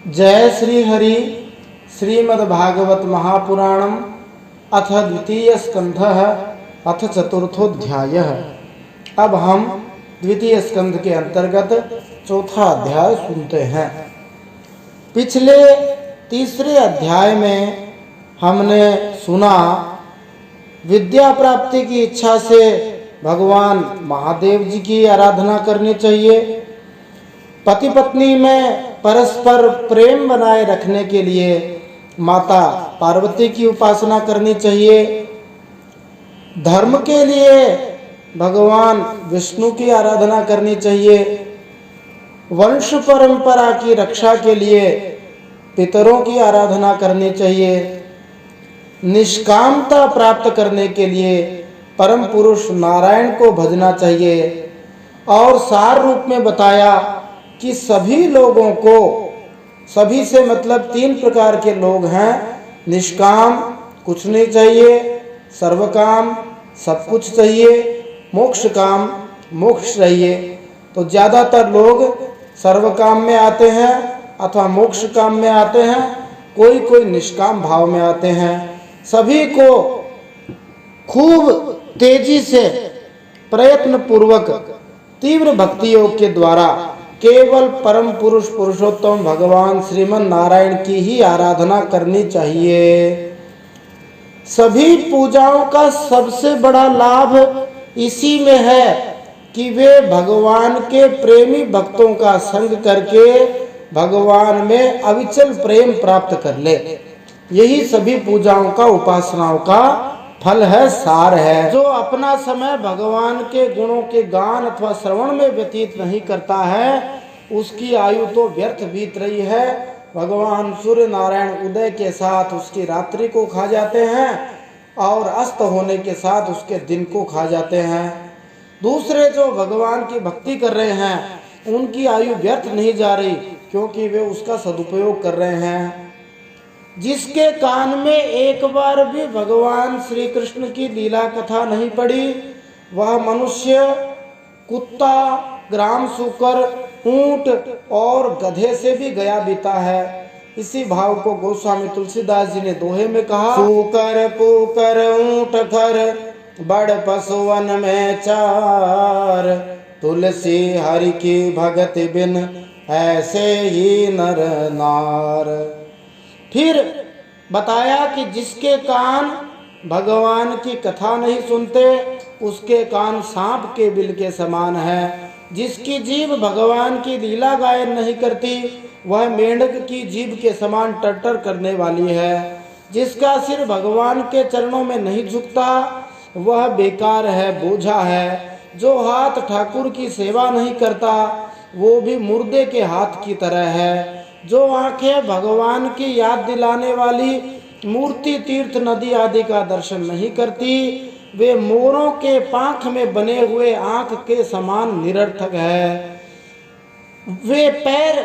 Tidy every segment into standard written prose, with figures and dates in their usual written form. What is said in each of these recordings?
जय श्री हरि। श्रीमद्भागवत महापुराणम अथ द्वितीय स्कंधः अथ चतुर्थोध्यायः। अब हम द्वितीय स्कंध के अंतर्गत चौथा अध्याय सुनते हैं। पिछले तीसरे अध्याय में हमने सुना विद्या प्राप्ति की इच्छा से भगवान महादेव जी की आराधना करनी चाहिए। पति पत्नी में परस्पर प्रेम बनाए रखने के लिए माता पार्वती की उपासना करनी चाहिए। धर्म के लिए भगवान विष्णु की आराधना करनी चाहिए। वंश परंपरा की रक्षा के लिए पितरों की आराधना करनी चाहिए। निष्कामता प्राप्त करने के लिए परम पुरुष नारायण को भजना चाहिए। और सार रूप में बताया कि सभी लोगों को, सभी से मतलब तीन प्रकार के लोग हैं। निष्काम कुछ नहीं चाहिए, सर्वकाम सब कुछ चाहिए, मोक्ष काम मोक्ष चाहिए। तो ज़्यादातर लोग सर्वकाम में आते हैं अथवा मोक्ष काम में आते हैं, कोई कोई निष्काम भाव में आते हैं। सभी को खूब तेजी से प्रयत्न पूर्वक तीव्र भक्ति योग के द्वारा केवल परम पुरुष पुरुषोत्तम भगवान श्रीमन नारायण की ही आराधना करनी चाहिए। सभी पूजाओं का सबसे बड़ा लाभ इसी में है कि वे भगवान के प्रेमी भक्तों का संग करके भगवान में अविचल प्रेम प्राप्त कर ले। यही सभी पूजाओं का, उपासनाओं का फल है, सार है। जो अपना समय भगवान के गुणों के गान अथवा श्रवण में व्यतीत नहीं करता है, उसकी आयु तो व्यर्थ बीत रही है। भगवान सूर्य नारायण उदय के साथ उसकी रात्रि को खा जाते हैं और अस्त होने के साथ उसके दिन को खा जाते हैं। दूसरे जो भगवान की भक्ति कर रहे हैं उनकी आयु व्यर्थ नहीं जा रही, क्योंकि वे उसका सदुपयोग कर रहे हैं। जिसके कान में एक बार भी भगवान श्री कृष्ण की लीला कथा नहीं पड़ी, वह मनुष्य कुत्ता, ग्राम सूकर, ऊंट और गधे से भी गया बीता है। इसी भाव को गोस्वामी तुलसीदास जी ने दोहे में कहा, सूकर पुकर ऊंट खर बड़ पशुवन में चार, तुलसी हरि की भगति बिन ऐसे ही नर नार। फिर बताया कि जिसके कान भगवान की कथा नहीं सुनते उसके कान सांप के बिल के समान है। जिसकी जीभ भगवान की लीला गायन नहीं करती वह मेंढक की जीभ के समान टट्टर करने वाली है। जिसका सिर भगवान के चरणों में नहीं झुकता वह बेकार है, बोझा है। जो हाथ ठाकुर की सेवा नहीं करता वो भी मुर्दे के हाथ की तरह है। जो आंखें भगवान की याद दिलाने वाली मूर्ति, तीर्थ, नदी आदि का दर्शन नहीं करती वे मोरों के पांख में बने हुए आंख के समान निरर्थक है। वे पैर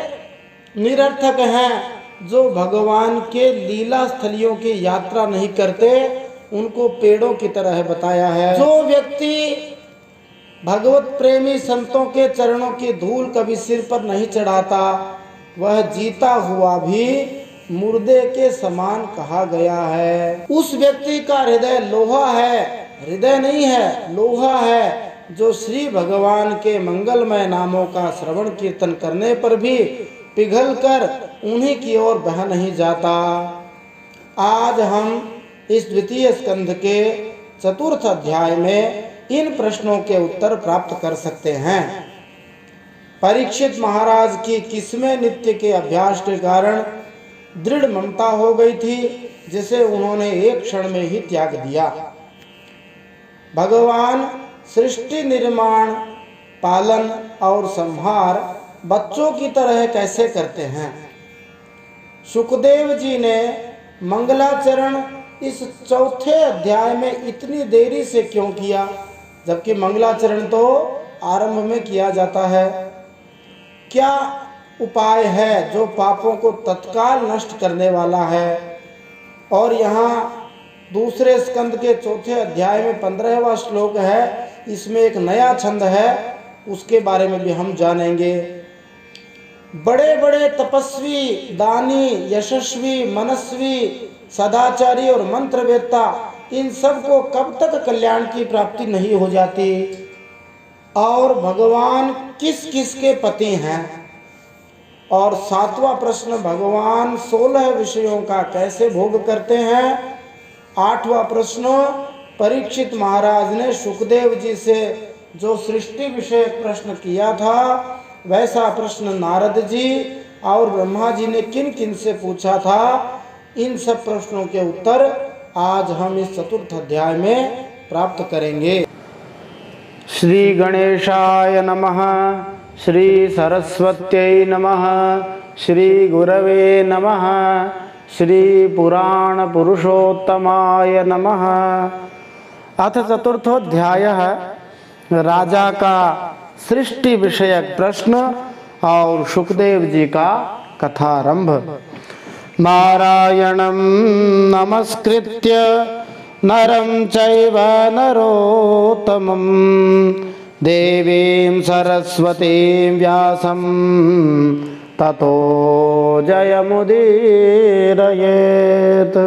निरर्थक हैं जो भगवान के लीला स्थलियों की यात्रा नहीं करते, उनको पेड़ों की तरह बताया है। जो व्यक्ति भगवत प्रेमी संतों के चरणों की धूल कभी सिर पर नहीं चढ़ाता वह जीता हुआ भी मुर्दे के समान कहा गया है। उस व्यक्ति का हृदय लोहा है, हृदय नहीं है, लोहा है, जो श्री भगवान के मंगलमय नामों का श्रवण कीर्तन करने पर भी पिघलकर उन्हीं की ओर बह नहीं जाता। आज हम इस द्वितीय स्कंध के चतुर्थ अध्याय में इन प्रश्नों के उत्तर प्राप्त कर सकते हैं। परीक्षित महाराज की किस्में नित्य के अभ्यास के कारण दृढ़ ममता हो गई थी, जिसे उन्होंने एक क्षण में ही त्याग दिया। भगवान सृष्टि, निर्माण, पालन और संहार बच्चों की तरह कैसे करते हैं। सुखदेव जी ने मंगलाचरण इस चौथे अध्याय में इतनी देरी से क्यों किया, जबकि मंगलाचरण तो आरंभ में किया जाता है। क्या उपाय है जो पापों को तत्काल नष्ट करने वाला है। और यहाँ दूसरे स्कंद के चौथे अध्याय में 15वां श्लोक है, इसमें एक नया छंद है, उसके बारे में भी हम जानेंगे। बड़े बड़े तपस्वी, दानी, यशस्वी, मनस्वी, सदाचारी और मंत्रवेत्ता, इन सब को कब तक कल्याण की प्राप्ति नहीं हो जाती? और भगवान किस किस के पति हैं? और 7वां प्रश्न, भगवान 16 विषयों का कैसे भोग करते हैं? 8वां प्रश्न, परीक्षित महाराज ने सुखदेव जी से जो सृष्टि विषय प्रश्न किया था, वैसा प्रश्न नारद जी और ब्रह्मा जी ने किन किन से पूछा था? इन सब प्रश्नों के उत्तर आज हम इस चतुर्थ अध्याय में प्राप्त करेंगे। श्री गणेशाय नमः, श्री सरस्वत्यै नमः, श्री गुरवे नमः, श्री पुराण पुरुषोत्तमाय नमः। अथ चतुर्थोध्यायः, राजा का सृष्टि विषयक प्रश्न और सुखदेव जी का कथारंभ। नारायणं नमस्कृत्य नरं चैव नरोत्तमं, देवीं सरस्वतीं व्यासं ततो जयमुदीरयेत्।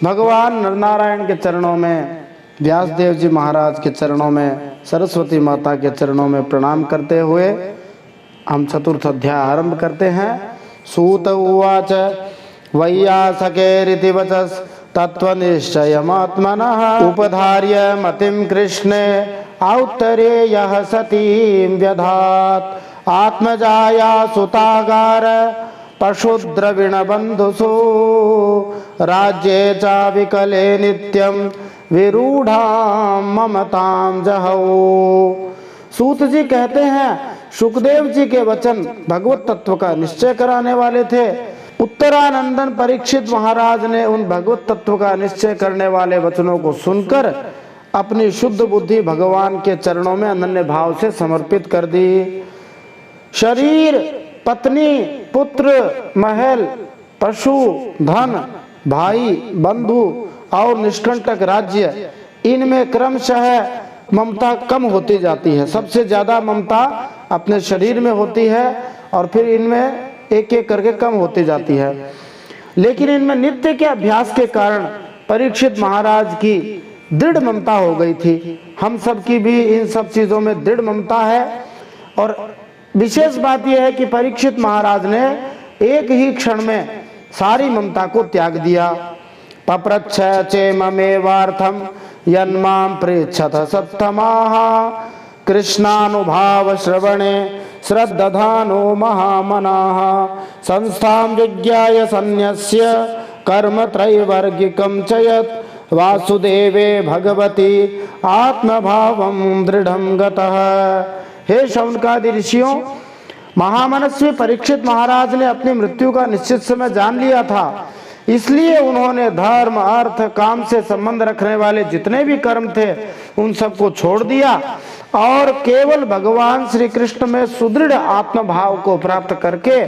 भगवान नरनारायण के चरणों में, व्यासदेव जी महाराज के चरणों में, सरस्वती माता के चरणों में प्रणाम करते हुए हम चतुर्थ अध्याय आरंभ करते हैं। सूत उवाच वैयासकेरिति वचस् तत्त्वनिश्चयमात्मनः, उपधार्य मतिं कृष्णे औत्तरेयः सतीं व्यधात्, आत्मजाया सुतागार पशुद्रविणबन्धुषु, राज्ये च विकले नित्यं विरूढ़ां ममतां जहौ। सूत जी कहते हैं, सुखदेव जी के वचन भगवत तत्व का निश्चय कराने वाले थे। उत्तरानंदन परीक्षित महाराज ने उन भगवत तत्व का निश्चय करने वाले वचनों को सुनकर अपनी शुद्ध बुद्धि भगवान के चरणों में अनन्य भाव से समर्पित कर दी। शरीर, पत्नी, पुत्र, महल, पशु, धन, भाई, बंधु और निष्कंटक राज्य, इनमें क्रमशः ममता कम होती जाती है। सबसे ज्यादा ममता अपने शरीर में होती है और फिर इनमें एक एक करके कम होती जाती है। लेकिन इनमें नित्य के अभ्यास के कारण परीक्षित महाराज की दृढ़ ममता हो गई थी। हम सब की भी इन सब चीजों में दृढ़ ममता है। और विशेष बात यह है कि परीक्षित महाराज ने एक ही क्षण में सारी ममता को त्याग दिया। पप्रच्छ चेममेवार्थं यन्मां पृच्छथ सत्तमाः, कृष्णानुभाव श्रवणे श्रद्दधानो महामनाः, संस्थां विज्ञाय सन्न्यस्य कर्म त्रैवर्गिकं च यत्, वासुदेवे भगवती आत्मभावं दृढ़ं गतः। हे शौनकादि ऋषियों, महामनस्वी परीक्षित महाराज ने अपनी मृत्यु का निश्चित समय जान लिया था। इसलिए उन्होंने धर्म, अर्थ, काम से संबंध रखने वाले जितने भी कर्म थे उन सबको छोड़ दिया और केवल भगवान श्री कृष्ण में सुदृढ़ आत्मभाव को प्राप्त करके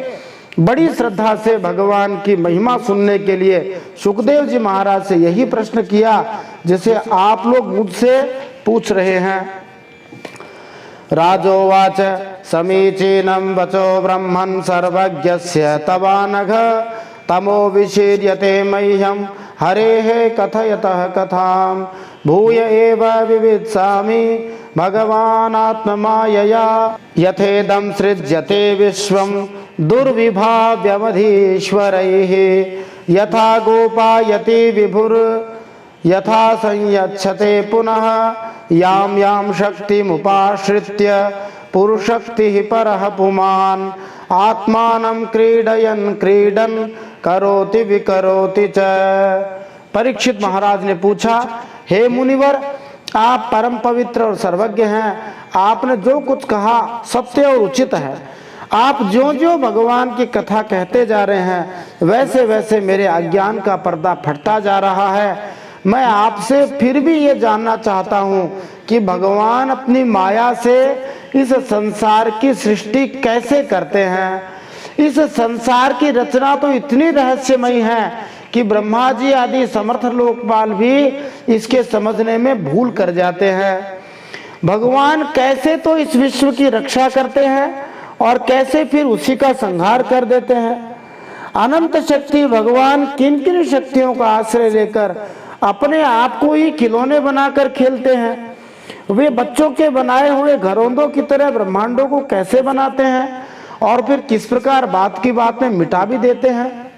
बड़ी श्रद्धा से भगवान की महिमा सुनने के लिए सुखदेव जी महाराज से यही प्रश्न किया जिसे आप लोग मुझसे पूछ रहे हैं। राजोवाच समीचीनं वचो ब्रह्मन् सर्वज्ञस्य तवानघ, तमो विशीर्यते मह्यं हरेः कथयतः कथां, भूय एव विवित्सामि भगवान् आत्ममायया, यथेदं सृज्यते विश्वं दुर्विभाव्यमधीश्वरैः, यथा गोपायति विभुर् यथा संयच्छते पुनः, यां यां शक्तिमुपाश्रित्य पुरुषशक्तिः परः पुमान्, आत्मानं क्रीडयन् क्रीडन् करोति विकरोति च। परीक्षित महाराज ने पूछा, हे मुनिवर, आप परम पवित्र और सर्वज्ञ हैं। आपने जो कुछ कहा सत्य और उचित है। आप ज्यों ज्यों भगवान की कथा कहते जा रहे हैं वैसे वैसे मेरे अज्ञान का पर्दा फटता जा रहा है। मैं आपसे फिर भी ये जानना चाहता हूँ कि भगवान अपनी माया से इस संसार की सृष्टि कैसे करते हैं। इस संसार की रचना तो इतनी रहस्यमयी है कि ब्रह्मा जी आदि समर्थ लोकपाल भी इसके समझने में भूल कर जाते हैं। भगवान कैसे तो इस विश्व की रक्षा करते हैं और कैसे फिर उसी का संहार कर देते हैं। अनंत शक्ति भगवान किन किन शक्तियों का आश्रय लेकर अपने आप को ही खिलौने बनाकर खेलते हैं। वे बच्चों के बनाए हुए घरौंदों की तरह ब्रह्मांडों को कैसे बनाते हैं और फिर किस प्रकार बात की बात में मिटा भी देते हैं।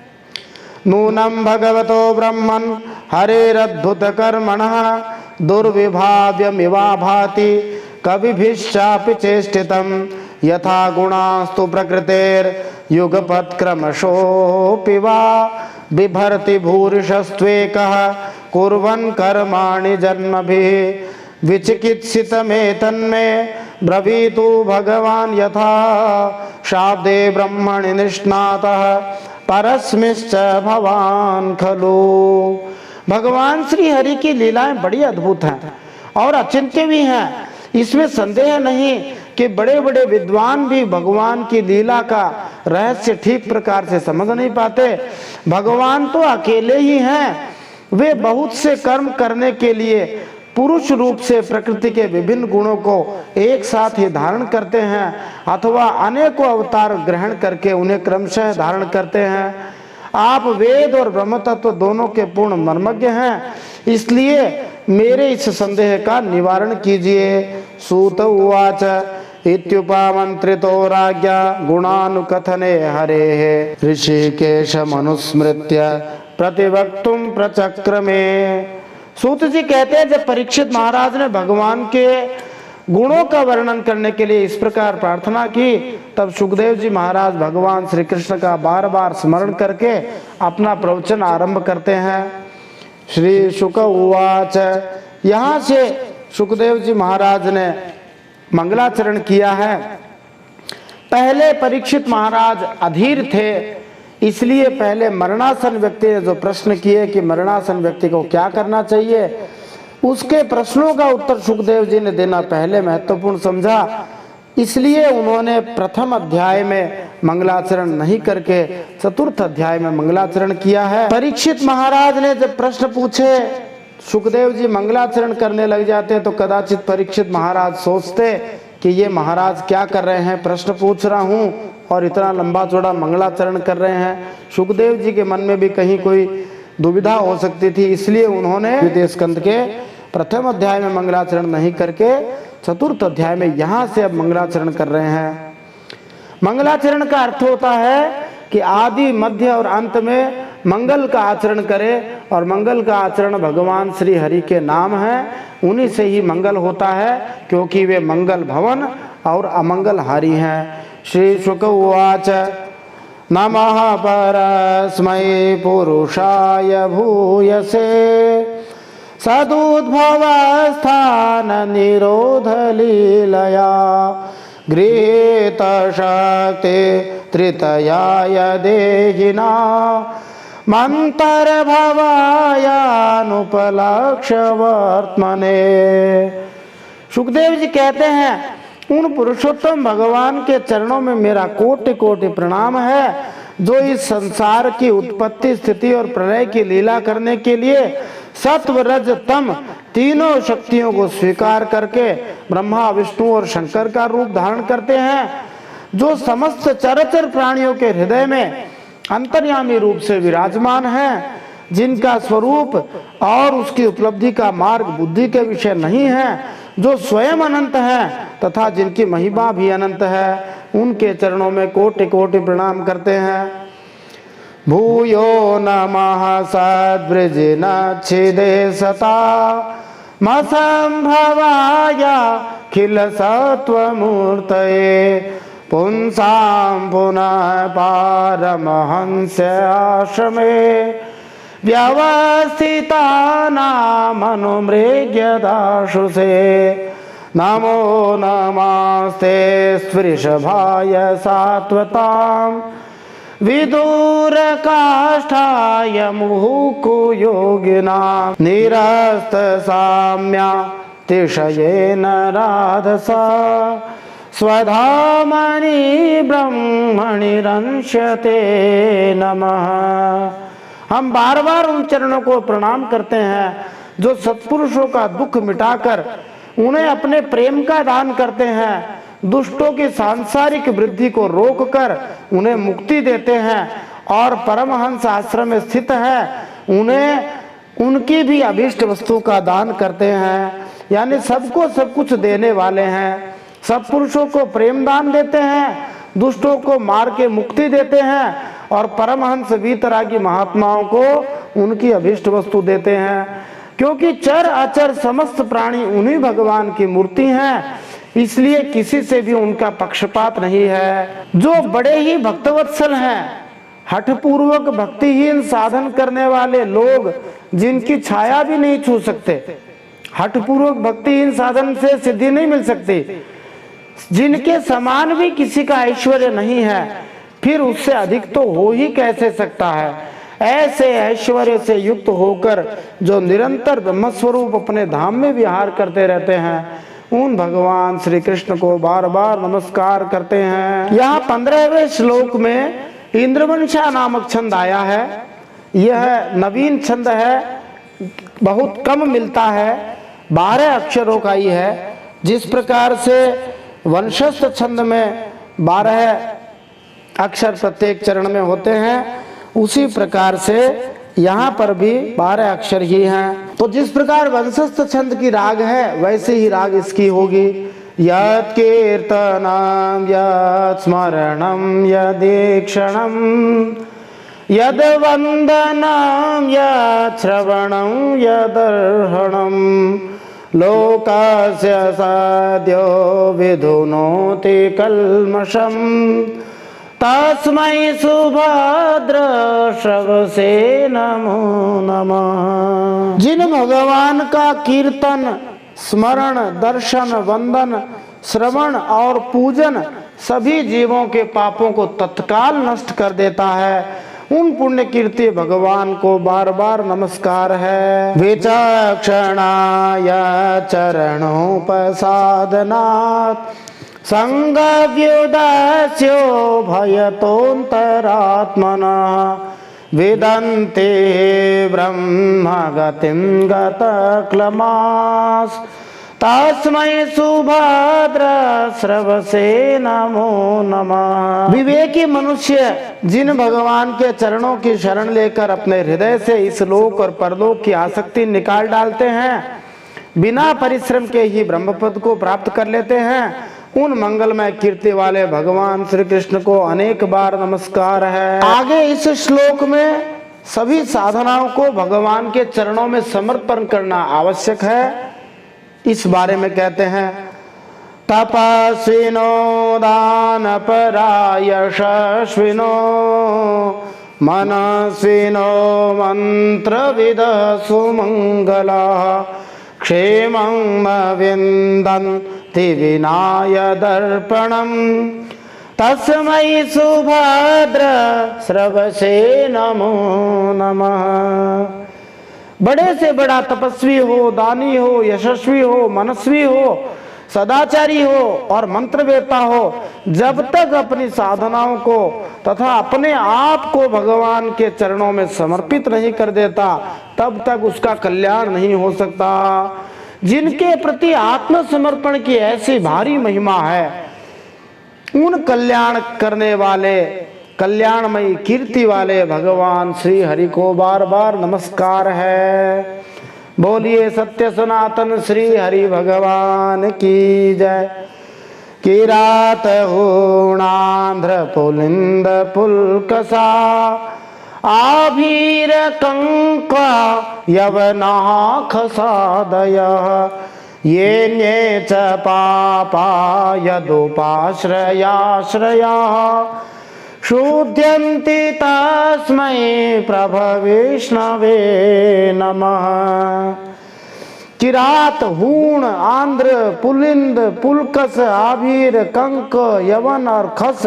नूनम भगवतो ब्रह्मन् हरेरद्भुत कर्मणः दुर्विभाव्यमिवा भाति कविभिश्चापि चेष्टितं यथा गुणास्तु प्रकृतेर् युगपत् क्रमशोऽपि वा बिभर्ति भूरिशस्त्वेकः कुर्वन् कर्माणि जन्मभिः विचिकित्सितमेतन्मे ब्रवीतु भगवान् यथा शाब्दे ब्रह्मणि निष्णातः परस्मिश्च भवान् खलु। भगवान श्री हरि की लीलाएं बड़ी अद्भुत हैं और अचिंत्य भी हैं। इसमें संदेह नहीं कि बड़े बड़े विद्वान भी भगवान की लीला का रहस्य ठीक प्रकार से समझ नहीं पाते। भगवान तो अकेले ही हैं। वे बहुत से कर्म करने के लिए पुरुष रूप से प्रकृति के विभिन्न गुणों को एक साथ ही धारण करते हैं अथवा अनेकों अवतार ग्रहण करके उन्हें क्रमशः धारण करते हैं। आप वेद और ब्रह्म तत्व दोनों के पूर्ण मर्मज्ञ हैं, इसलिए मेरे इस संदेह का निवारण कीजिए। सूत उवाच इत्युपमन्त्रितो राज्ञा गुणानुकथने हरेः ऋषिकेशमनुस्मृत्य प्रतिवक्तुं प्रचक्रमे। सूत जी कहते हैं, जब परीक्षित महाराज ने भगवान के गुणों का वर्णन करने के लिए इस प्रकार प्रार्थना की, तब सुखदेव जी महाराज भगवान श्री कृष्ण का बार बार स्मरण करके अपना प्रवचन आरंभ करते हैं। श्री शुक उवाच। यहाँ से सुखदेव जी महाराज ने मंगलाचरण किया है। पहले परीक्षित महाराज अधीर थे, इसलिए पहले मरणासन व्यक्ति ने जो प्रश्न किए कि मरणासन व्यक्ति को क्या करना चाहिए, उसके प्रश्नों का उत्तर सुखदेव जी ने देना पहले महत्वपूर्ण समझा। इसलिए उन्होंने प्रथम अध्याय में मंगलाचरण नहीं करके चतुर्थ अध्याय में मंगलाचरण किया है। परीक्षित महाराज ने जब प्रश्न पूछे, सुखदेव जी मंगलाचरण करने लग जाते तो कदाचित परीक्षित महाराज सोचते कि ये महाराज क्या कर रहे हैं, प्रश्न पूछ रहा हूँ और इतना लंबा चौड़ा मंगलाचरण कर रहे हैं। सुखदेव जी के मन में भी कहीं कोई दुविधा हो सकती थी, इसलिए उन्होंने द्वितीय स्कंद के प्रथम अध्याय में मंगलाचरण नहीं करके चतुर्थ अध्याय में यहाँ से अब मंगलाचरण कर रहे हैं। मंगलाचरण का अर्थ होता है कि आदि मध्य और अंत में मंगल का आचरण करे, और मंगल का आचरण भगवान श्री हरि के नाम है, उन्हीं से ही मंगल होता है, क्योंकि वे मंगल भवन और अमंगल हारी हैं। श्री शुक उवाच नमः परस्मै पुरुषाय भूयसे सदुद्भवस्थान निरोध लीलया गृहीत शक्ति त्रितयाय देहिना मंतर भवायानुपलक्ष्य वर्त्मने। सुखदेव जी कहते हैं, उन पुरुषोत्तम भगवान के चरणों में मेरा कोटि कोटि प्रणाम है, जो इस संसार की उत्पत्ति स्थिति और प्रलय की लीला करने के लिए सत्व रज तम तीनों शक्तियों को स्वीकार करके ब्रह्मा विष्णु और शंकर का रूप धारण करते हैं, जो समस्त चराचर प्राणियों के हृदय में अंतर्यामी रूप से विराजमान हैं, जिनका स्वरूप और उसकी उपलब्धि का मार्ग बुद्धि के विषय नहीं है, जो स्वयं अनंत हैं तथा जिनकी महिमा भी अनंत है, उनके चरणों में कोटि कोटि प्रणाम करते हैं। भूयो नमः सद्वृजिनच्छिदे सता मसंभवाया खिल सत्वमूर्तये पुंसां पुनः पारमहंस आश्रमे व्यवस्थितानामनुमृग्यदाशु से नमो नमस्ते स्पृशभाय सात्वतां विदूर काष्ठाय मुहुको योगिनां निरस्त साम्या तिशयेन राधसा स्वधामनि ब्रह्मणि रंश्यते नमः। हम बार बार उन चरणों को प्रणाम करते हैं जो सत्पुरुषों का दुख मिटाकर उन्हें अपने प्रेम का दान करते हैं, दुष्टों की सांसारिक वृद्धि को रोककर उन्हें मुक्ति देते हैं, और परमहंस आश्रम में स्थित है उन्हें उनकी भी अभीष्ट वस्तु का दान करते हैं, यानी सबको सब कुछ देने वाले हैं। सब पुरुषों को प्रेम दान देते हैं, दुष्टों को मार के मुक्ति देते हैं, और परमहंस वीतरागी महात्माओं को उनकी अभीष्ट वस्तु देते हैं। क्योंकि चर अचर समस्त प्राणी उन्हीं भगवान की मूर्ति हैं, इसलिए किसी से भी उनका पक्षपात नहीं है। जो बड़े ही भक्तवत्सल हैं, हठपूर्वक भक्तिहीन साधन करने वाले लोग जिनकी छाया भी नहीं छू सकते, हठपूर्वक भक्तिहीन साधन से सिद्धि नहीं मिल सकती, जिनके समान भी किसी का ऐश्वर्य नहीं है, फिर उससे अधिक तो हो ही कैसे सकता है। ऐसे ऐश्वर्य से युक्त होकर जो निरंतर ब्रह्मस्वरूप अपने धाम में विहार करते रहते हैं, उन भगवान श्री कृष्ण को बार बार नमस्कार करते हैं। यहाँ 15वें श्लोक में इंद्रवंशा नामक छंद आया है। यह नवीन छंद है, बहुत कम मिलता है, 12 अक्षरों का ही है। जिस प्रकार से वंशस्थ छंद में 12 अक्षर प्रत्येक चरण में होते हैं, उसी प्रकार से यहाँ पर भी 12 अक्षर ही हैं। तो जिस प्रकार वंशस्थ छंद की राग है, वैसे ही राग इसकी होगी। यत् कीर्तनम यत् स्मरणम यदीक्षणम यद वंदनम यत् श्रवणम यदर्हणम लोकस्य साद्यो विधुनोति कल्मषम तस्मै सुभद्र श्रवसे नमो नमः। जिन भगवान का कीर्तन, स्मरण, दर्शन, वंदन, श्रवण और पूजन सभी जीवों के पापों को तत्काल नष्ट कर देता है, उन पुण्य कीर्ति भगवान को बार बार नमस्कार है। विचक्षणाय चरणोपसादनात् संगव्युदास्यो भयतोऽन्तरात्मनः वेदन्ते ब्रह्मगतिं गतक्लमास् तस्मै सुभद्र श्रवसे नमो नमः। विवेकी मनुष्य जिन भगवान के चरणों की शरण लेकर अपने हृदय से इस लोक और परलोक की आसक्ति निकाल डालते हैं, बिना परिश्रम के ही ब्रह्मपद को प्राप्त कर लेते हैं, उन मंगलमय कीर्ति वाले भगवान श्री कृष्ण को अनेक बार नमस्कार है। आगे इस श्लोक में सभी साधनाओं को भगवान के चरणों में समर्पण करना आवश्यक है। इस बारे में कहते हैं, तपस्विनो दानपरा यशस्विनो मनस्विनो मंत्रविद सुमंगला क्षेमं विन्दन्ति विनाय दर्पणं तस्मै सुभद्र श्रवसे नमो नमः। बड़े से बड़ा तपस्वी हो, दानी हो, यशस्वी हो, मनस्वी हो, सदाचारी हो और मंत्रवेता हो, जब तक अपनी साधनाओं को तथा अपने आप को भगवान के चरणों में समर्पित नहीं कर देता, तब तक उसका कल्याण नहीं हो सकता। जिनके प्रति आत्मसमर्पण की ऐसी भारी महिमा है, उन कल्याण करने वाले, कल्याणमयी कीर्ति वाले भगवान श्री हरि को बार बार नमस्कार है। बोलिए सत्य सनातन श्री हरि भगवान की जय। किरात हूणांध्र पुलिंद पुलकसा आभीर कंका यवना खसादय ये च पापा यदुपाश्रयाश्रया शुद्ध्यन्ति तस्मै प्रभविष्णवे नमः। किरात, हूण, आंध्र, पुलिंद, पुलकस, आभीर, कंक, यवन और खस,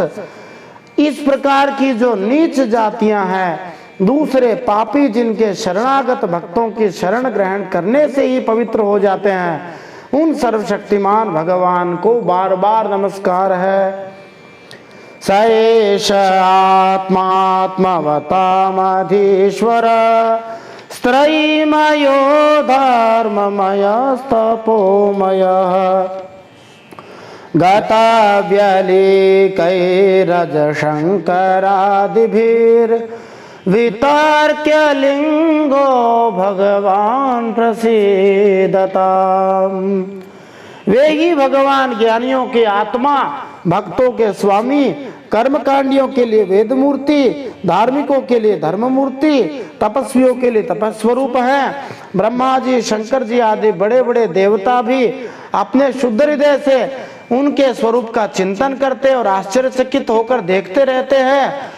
इस प्रकार की जो नीच जातियां हैं, दूसरे पापी जिनके शरणागत भक्तों की शरण ग्रहण करने से ही पवित्र हो जाते हैं, उन सर्वशक्तिमान भगवान को बार बार नमस्कार है। स एष आत्मात्मवतामधीश्वर स्त्रयीमयो धर्ममयस्तपोमयः गतव्यलीकैरज शंकरादिभिर वितर्क्य लिंगो भगवान प्रसीदताम। वे ही भगवान ज्ञानियों के आत्मा, भक्तों के स्वामी, कर्मकांडियों के लिए वेद मूर्ति, धार्मिकों के लिए धर्म मूर्ति, तपस्वियों के लिए तपस्वरूप हैं। ब्रह्मा जी, शंकर जी आदि बड़े बड़े देवता भी अपने शुद्ध हृदय से उनके स्वरूप का चिंतन करते और आश्चर्यचकित होकर देखते रहते हैं।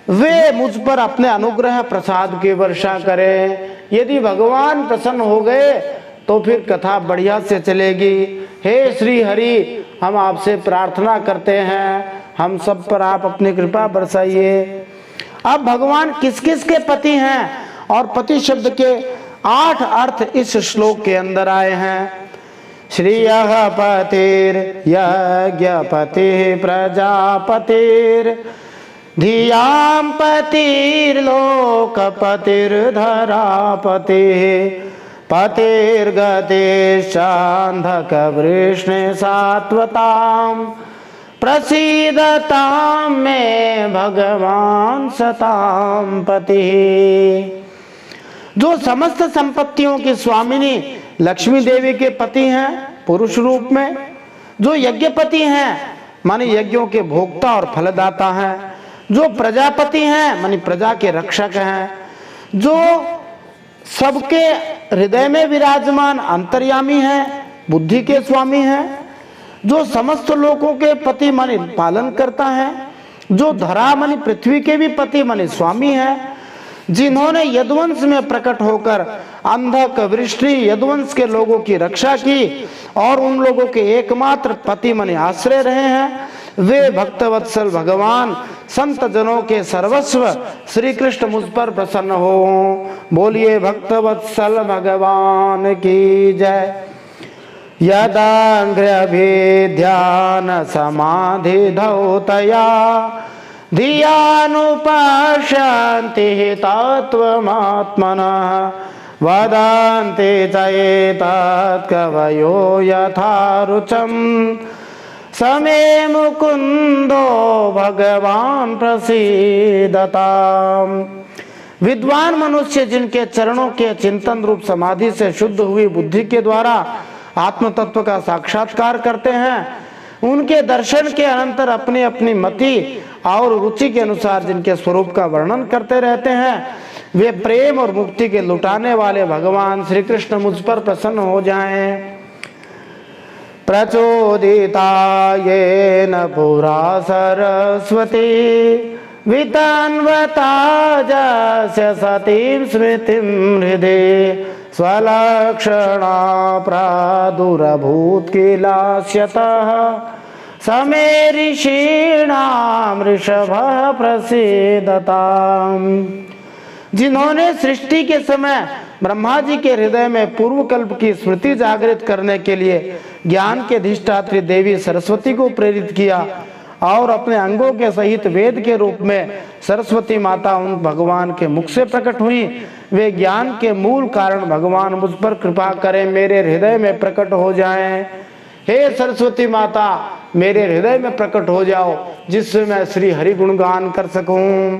वे मुझ पर अपने अनुग्रह प्रसाद की वर्षा करें। यदि भगवान प्रसन्न हो गए तो फिर कथा बढ़िया से चलेगी। हे श्री हरि, हम आपसे प्रार्थना करते हैं, हम सब पर आप अपनी कृपा बरसाइए। अब भगवान किस किस के पति हैं और पति शब्द के 8 अर्थ इस श्लोक के अंदर आए हैं। श्रियः पतिर् यज्ञपतिः प्रजापतिर् धियां पतिर्लोकपतिर्धरापतिः पतिर्गतिश्चान्धकवृष्णे सात्वतां प्रसीदतां मे भगवान सतां पतिः। जो समस्त संपत्तियों की स्वामिनी लक्ष्मी देवी के पति हैं पुरुष रूप में, जो यज्ञपति हैं माने यज्ञों के भोक्ता और फलदाता हैं, जो प्रजापति हैं माने प्रजा के रक्षक हैं, जो सबके हृदय में विराजमान अंतर्यामी हैं, बुद्धि के स्वामी हैं, जो समस्त लोगों के पति माने पालन करता है, जो धरा माने पृथ्वी के भी पति माने स्वामी हैं, जिन्होंने यदुवंश में प्रकट होकर अंधक वृष्टि यदुवंश के लोगों की रक्षा की और उन लोगों के एकमात्र पति माने आश्रय रहे हैं, वे भक्तवत्सल भगवान संत जनों के सर्वस्व श्री कृष्ण मुझ पर प्रसन्न हो। बोलिए भक्तवत्सल भगवान की जय। यदांग्र्यभिध्यान समाधि धौतया धियानुपश्यन्ति तत्त्वमात्मनः वदन्ति च एतत् कवयो यथा रुचं समे मुकुंदो भगवान प्रसीदताम्। विद्वान मनुष्य जिनके चरणों के चिंतन रूप समाधि से शुद्ध हुई बुद्धि के द्वारा आत्म तत्व का साक्षात्कार करते हैं, उनके दर्शन के अनंतर अपनी अपनी मति और रुचि के अनुसार जिनके स्वरूप का वर्णन करते रहते हैं, वे प्रेम और मुक्ति के लुटाने वाले भगवान श्री कृष्ण मुझ पर प्रसन्न हो जाएं। प्रचोदिता येन पुरा सरस्वती वितन्वता जस्य सतीं स्मृतिं हृदे स्वलक्षणा प्रादुरभूत किलास्यतः समे ऋषीणां ऋषभः प्रसीदताम्। जिन्होंने सृष्टि के समय ब्रह्मा जी के हृदय में पूर्व कल्प की स्मृति जागृत करने के लिए ज्ञान के अधिष्ठात्री देवी सरस्वती को प्रेरित किया और अपने अंगों के सहित वेद के रूप में सरस्वती माता उन भगवान के मुख से प्रकट हुई, वे ज्ञान के मूल कारण भगवान मुझ पर कृपा करें, मेरे हृदय में प्रकट हो जाएं। हे सरस्वती माता, मेरे हृदय में प्रकट हो जाओ जिससे मैं श्री हरि गुणगान कर सकूं।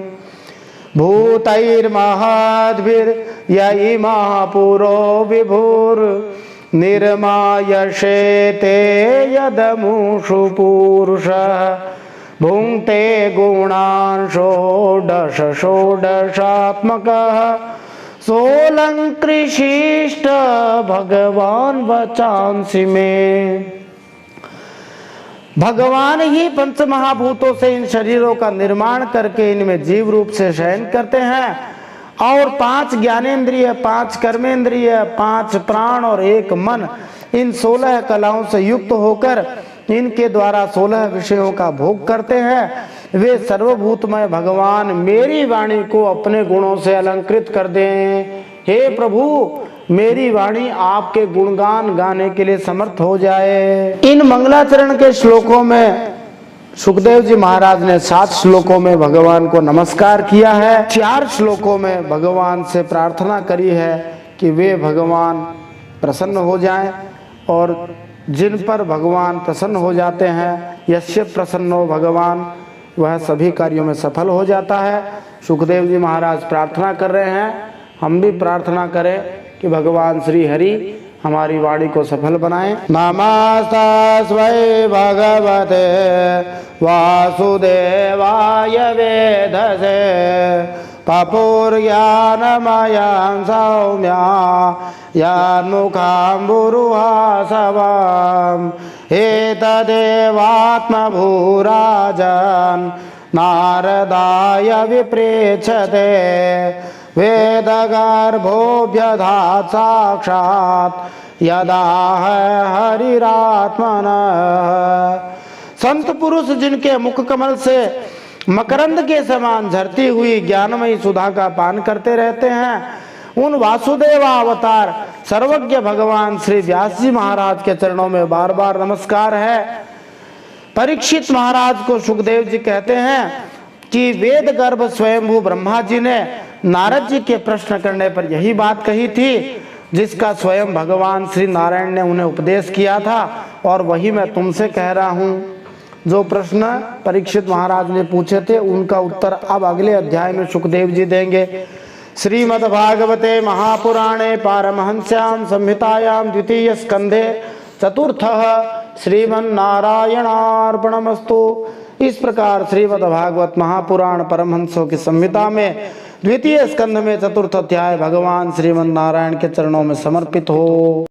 भूतैर्महाद्भिर् ययि महापुरो विभुर् निर्मायशे ते यदमुषु पुरुषः भुङ्क्ते गुणान् षोडश षोडशात्मकः सोऽलङ्कृशिष्ट भगवान वचांसि मे। भगवान ही पंच महाभूतों से इन शरीरों का निर्माण करके इनमें जीव रूप से शयन करते हैं और 5 ज्ञानेंद्रिय, 5 कर्मेंद्रिय, 5 प्राण और 1 मन इन 16 कलाओं से युक्त होकर इनके द्वारा 16 विषयों का भोग करते हैं। वे सर्वभूतमय भगवान मेरी वाणी को अपने गुणों से अलंकृत कर दें। हे प्रभु, मेरी वाणी आपके गुणगान गाने के लिए समर्थ हो जाए। इन मंगलाचरण के श्लोकों में सुखदेव जी महाराज ने 7 श्लोकों में भगवान को नमस्कार किया है, 4 श्लोकों में भगवान से प्रार्थना करी है कि वे भगवान प्रसन्न हो जाएं और जिन पर भगवान प्रसन्न हो जाते हैं, यस्य प्रसन्नो भगवान, वह सभी कार्यों में सफल हो जाता है। सुखदेव जी महाराज प्रार्थना कर रहे हैं, हम भी प्रार्थना करें कि भगवान श्री हरि हमारी वाणी को सफल बनाएं। नमस्तस्मै भगवते वासुदेवाय वेधसे पपुर्ज्ञानमयं सौम्या यन्मुखाम्बुरुहासवम् एतदेवात्मभूराजन् नारदाय विप्रेक्षते वेदगर्भोऽभ्यधात् साक्षात् यदा हरिरात्मनः। संत पुरुष जिनके मुख कमल से मकरंद के समान झरती हुई ज्ञानमयी सुधा का पान करते रहते हैं, उन वासुदेव अवतार सर्वज्ञ भगवान श्री व्यास जी महाराज के चरणों में बार बार नमस्कार है। परीक्षित महाराज को सुखदेव जी कहते हैं कि वेद गर्भ स्वयंभू ब्रह्मा जी ने नारद जी के प्रश्न करने पर यही बात कही थी, जिसका स्वयं भगवान श्री नारायण ने उन्हें उपदेश किया था, और वही मैं तुमसे कह रहा हूँ। जो प्रश्न परीक्षित महाराज ने पूछे थे उनका उत्तर अब अगले अध्याय में सुखदेव जी देंगे। श्रीमद्भागवते महापुराणे पारमहंस्यां संहितायां द्वितीय स्कंधे चतुर्थः श्रीमन्नारायणार्पणमस्तु। इस प्रकार श्रीमद्भागवत महापुराण परमहंसों की संहिता में द्वितीय स्कंध में चतुर्थ अध्याय भगवान श्रीमन्नारायण के चरणों में समर्पित हो।